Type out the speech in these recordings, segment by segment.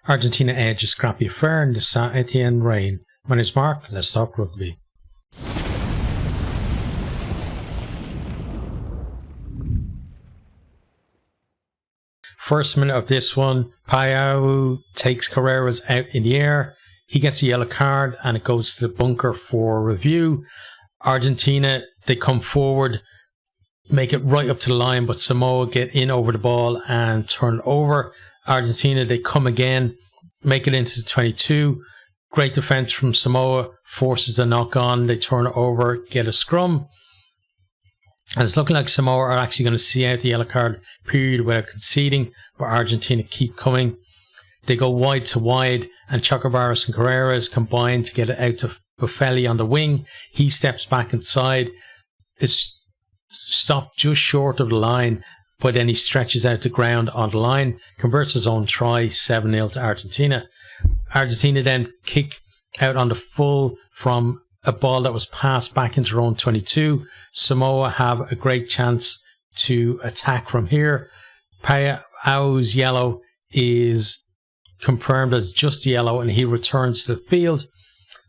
Argentina edge a scrappy affair in the Saint Etienne rain. My name's Mark, let's talk rugby. First minute of this one, Payau takes Carreras out in the air. He gets a yellow card and it goes to the bunker for review. Argentina, they come forward, make it right up to the line, but Samoa get in over the ball and turn it over. Argentina, they come again, make it into the 22. Great defense from Samoa, forces a knock on. They turn it over, get a scrum. And it's looking like Samoa are actually going to see out the yellow card period without conceding, but Argentina keep coming. They go wide to wide, and Chocobaras and Carreras combine to get it out to Voxel on the wing. He steps back inside. It's stopped just short of the line, but then he stretches out the ground on the line, converts his own try, 7-0 to Argentina. Argentina then kick out on the full from a ball that was passed back into their own 22. Samoa have a great chance to attack from here. Payau's yellow is confirmed as just yellow and he returns to the field.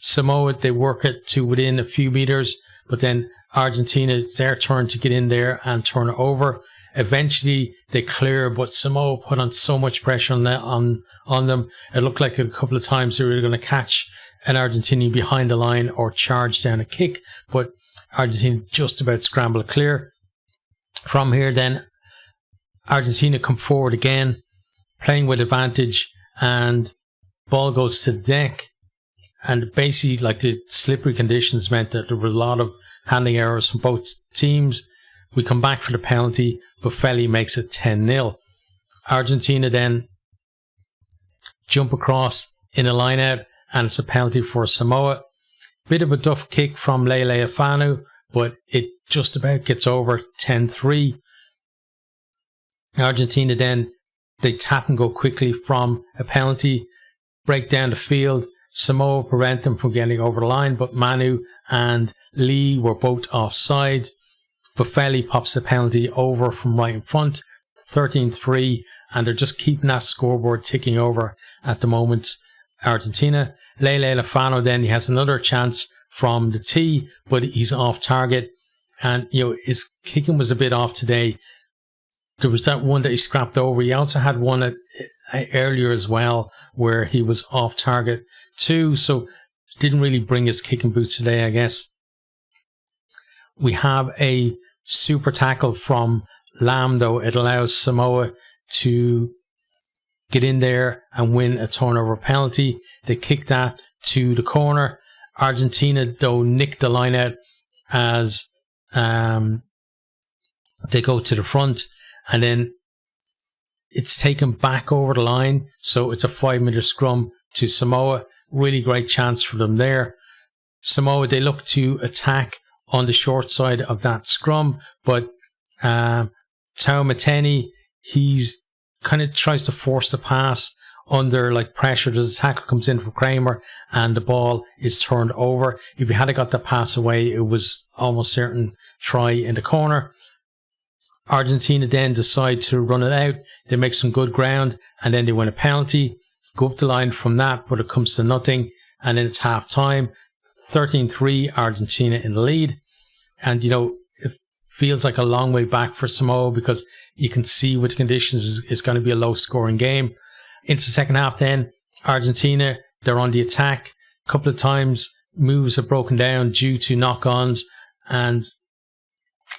Samoa, they work it to within a few meters, but then Argentina, it's their turn to get in there and turn it over. Eventually they clear, but Samoa put on so much pressure on them. It looked like a couple of times they were going to catch an Argentinian behind the line or charge down a kick, but Argentina just about scrambled clear. From here then, Argentina come forward again, playing with advantage, and ball goes to the deck. And basically, like, the slippery conditions meant that there were a lot of handling errors from both teams. We come back for the penalty, but Voxel makes it 10-0. Argentina then jump across in a line out, and it's a penalty for Samoa. Bit of a duff kick from Lele Afanu, but it just about gets over, 10-3. Argentina then, they tap and go quickly from a penalty, break down the field. Samoa prevent them from getting over the line, but Manu and Lee were both offside. Voxel pops the penalty over from right in front, 13-3, and they're just keeping that scoreboard ticking over at the moment. Argentina. Lele Lafano then, he has another chance from the tee, but he's off target, and his kicking was a bit off today. There was that one that he scrapped over. He also had one earlier as well where he was off target too, so didn't really bring his kicking boots today, I guess. We have a super tackle from Lam though. It allows Samoa to get in there and win a turnover penalty. They kick that to the corner. Argentina though nick the line out as they go to the front, and then it's taken back over the line, so it's a 5-meter scrum to Samoa. Really great chance for them there. Samoa, they look to attack on the short side of that scrum, but Tau Mateni, he's kind of tries to force the pass under like pressure. The tackle comes in for Kramer and the ball is turned over. If he had got the pass away, it was almost certain try in the corner. Argentina then decide to run it out. They make some good ground and then they win a penalty. Go up the line from that, but it comes to nothing, and then it's half time. 13-3, Argentina in the lead. And it feels like a long way back for Samoa because you can see with the conditions it's going to be a low scoring game. Into the second half then, Argentina, they're on the attack. A couple of times moves are broken down due to knock-ons, and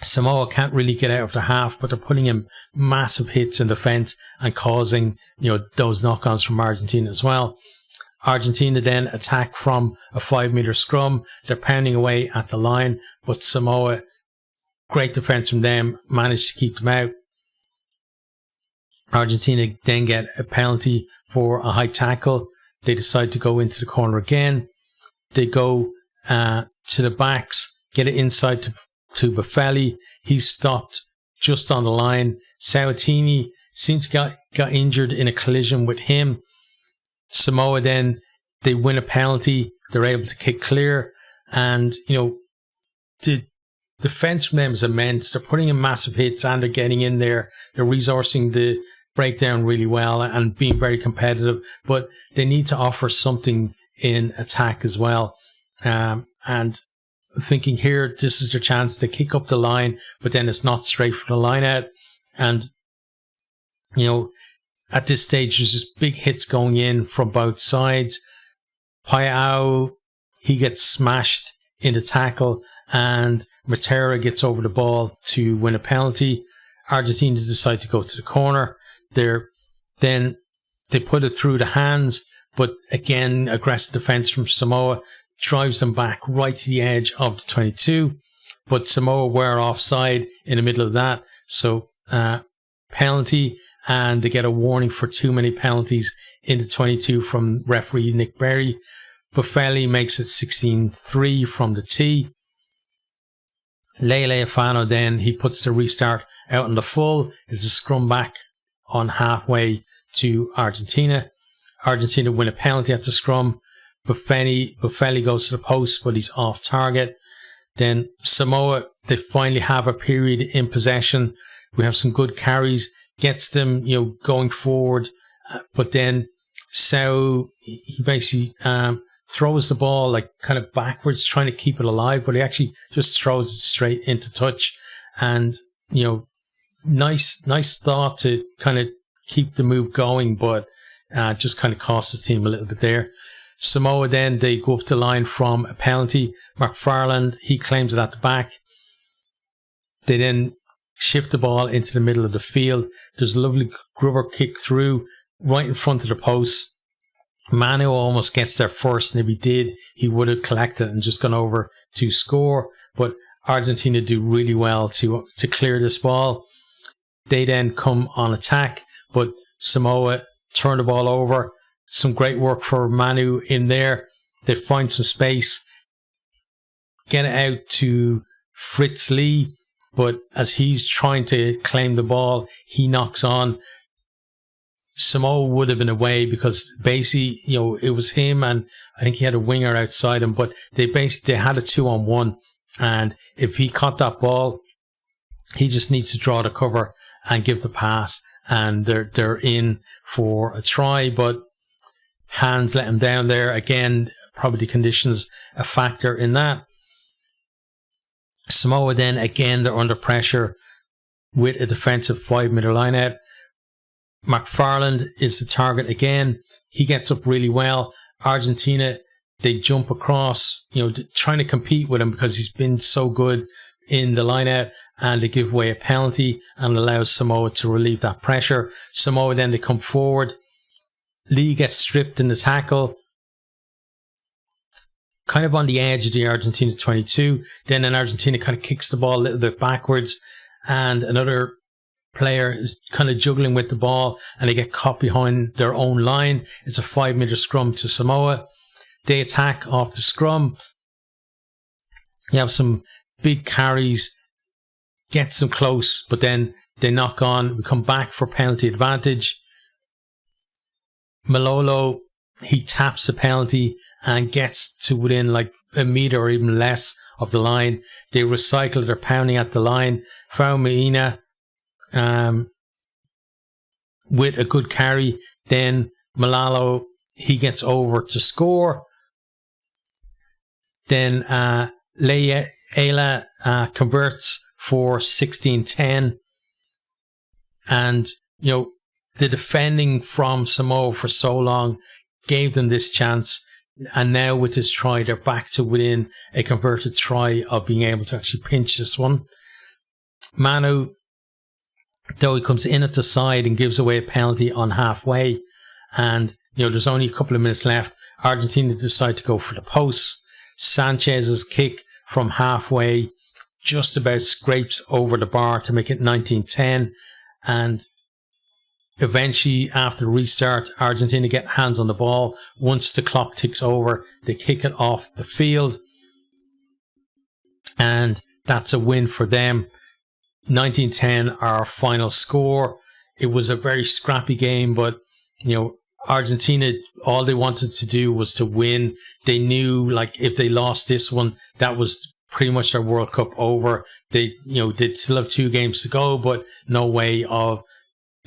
Samoa can't really get out of the half, but they're putting in massive hits in defence and causing those knock-ons from Argentina as well. Argentina then attack from a 5-meter scrum. They're pounding away at the line, but Samoa, great defence from them, managed to keep them out. Argentina then get a penalty for a high tackle. They decide to go into the corner again. They go to the backs, get it inside to Voxel. He's stopped just on the line. Sautini seems to got injured in a collision with him. Samoa then, they win a penalty. They're able to kick clear. And, the defense from them is immense. They're putting in massive hits and they're getting in there. They're resourcing the break down really well and being very competitive, but they need to offer something in attack as well. And thinking here, this is their chance to kick up the line, but then it's not straight from the line out. And, you know, at this stage, there's just big hits going in from both sides. Paiao, he gets smashed in the tackle, and Matera gets over the ball to win a penalty. Argentina decide to go to the corner. Then they put it through the hands, but again, aggressive defense from Samoa drives them back right to the edge of the 22. But Samoa were offside in the middle of that, so penalty, and they get a warning for too many penalties in the 22 from referee Nick Berry. Buffelli makes it 16-3 from the tee. Lele Afano then, he puts the restart out on the full. Is a scrum back on halfway to Argentina. Argentina win a penalty at the scrum. Buffelli goes to the post, but he's off target. Then Samoa, they finally have a period in possession. We have some good carries, gets them, you know, going forward. But then Sau, he basically throws the ball like kind of backwards, trying to keep it alive, but he actually just throws it straight into touch. And, you know, nice thought to kind of keep the move going, but just kind of cost the team a little bit there. Samoa then, they go up the line from a penalty. McFarland, he claims it at the back. They then shift the ball into the middle of the field. There's a lovely grubber kick through right in front of the post. Manu almost gets there first, and if he did, he would have collected and just gone over to score. But Argentina do really well to clear this ball. They then come on attack, but Samoa turn the ball over. Some great work for Manu in there. They find some space, get it out to Fritz Lee, but as he's trying to claim the ball, he knocks on. Samoa would have been away because basically, you know, it was him and I think he had a winger outside him, but they had a 2-on-1, and if he caught that ball, he just needs to draw the cover and give the pass, and they're in for a try. But hands let him down there again. Probably conditions a factor in that. Samoa then again, they're under pressure with a defensive 5-meter line out. McFarland is the target again. He gets up really well. Argentina, they jump across, you know, trying to compete with him because he's been so good in the line out, and they give away a penalty and allows Samoa to relieve that pressure. Samoa then, they come forward. Lee gets stripped in the tackle, kind of on the edge of the Argentina 22. Then Argentina kind of kicks the ball a little bit backwards, and another player is kind of juggling with the ball, and they get caught behind their own line. It's a 5-meter scrum to Samoa. They attack off the scrum. You have some big carries, gets them close, but then they knock on. We come back for penalty advantage. Malolo, he taps the penalty and gets to within like a meter or even less of the line. They recycle, they're pounding at the line. Faumaina with a good carry. Then Malalo, he gets over to score. Then Ayla converts for 16-10. And, you know, the defending from Samoa for so long gave them this chance. And now with this try, they're back to within a converted try of being able to actually pinch this one. Manu, though, he comes in at the side and gives away a penalty on halfway. And, you know, there's only a couple of minutes left. Argentina decide to go for the post. Sanchez's kick from halfway just about scrapes over the bar to make it 19-10. And eventually, after the restart, Argentina get hands on the ball. Once the clock ticks over, they kick it off the field. And that's a win for them. 19-10, our final score. It was a very scrappy game, but, you know, Argentina, all they wanted to do was to win. They knew, like, if they lost this one, that was pretty much their World Cup over. They, you know, they'd still have 2 games to go, but no way of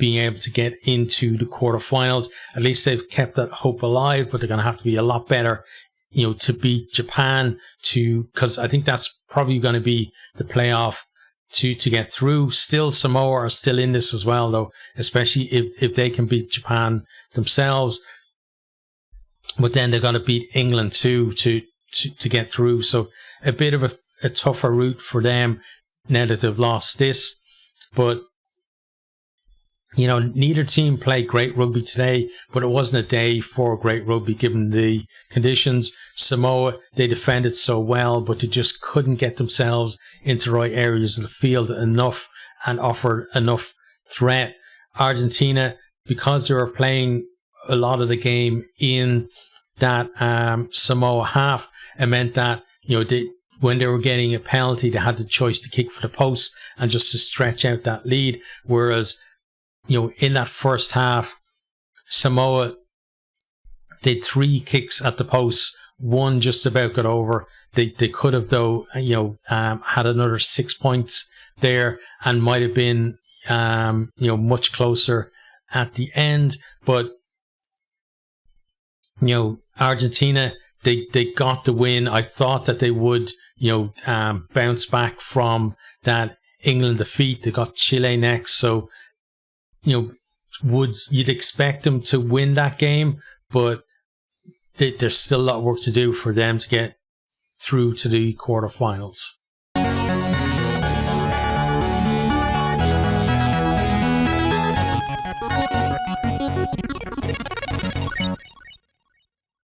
being able to get into the quarterfinals. At least they've kept that hope alive, but they're going to have to be a lot better, to beat Japan, because I think that's probably going to be the playoff to get through. Still, Samoa are still in this as well, though, especially if they can beat Japan themselves. But then they're going to beat England too to get through. So a bit of a tougher route for them now that they've lost this. But neither team played great rugby today, but it wasn't a day for great rugby given the conditions. Samoa, they defended so well, but they just couldn't get themselves into the right areas of the field enough and offer enough threat. Argentina, because they were playing a lot of the game in that Samoa half, it meant that when they were getting a penalty, they had the choice to kick for the post and just to stretch out that lead. Whereas in that first half, Samoa did 3 kicks at the post. One just about got over. They could have, though, had another 6 points there and might have been, much closer at the end. But, Argentina, they got the win. I thought that they would, bounce back from that England defeat. They got Chile next. So, you'd expect them to win that game, but there's still a lot of work to do for them to get through to the quarterfinals.